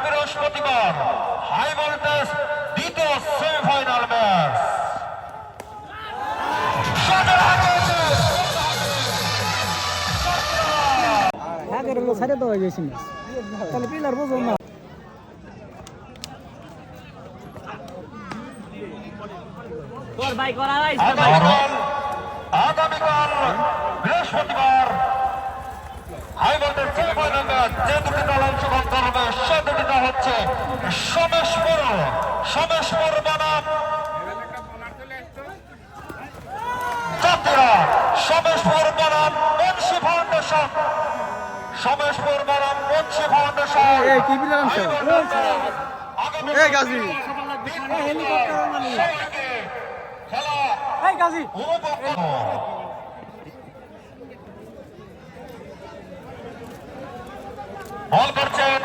বৃহস্পতিবার high voltage দ্বিতীয় semifinal match সাইডে তো হয়ে গেছি তাহলে পিলার বুঝুন না আগামীকাল বৃহস্পতিবার হাই ভোল্টেজ সেমিফাইনাল ম্যাচ যে দুটি দল অংশগ্রহণ করবে সে দুটি দল হচ্ছে সমেশপুর বনাম জাতীয় সমেশপুর বনাম মুন্সি ফাউন্ডেশন কি পিলার আনছে এই গাজী এই গাজী বল করছেন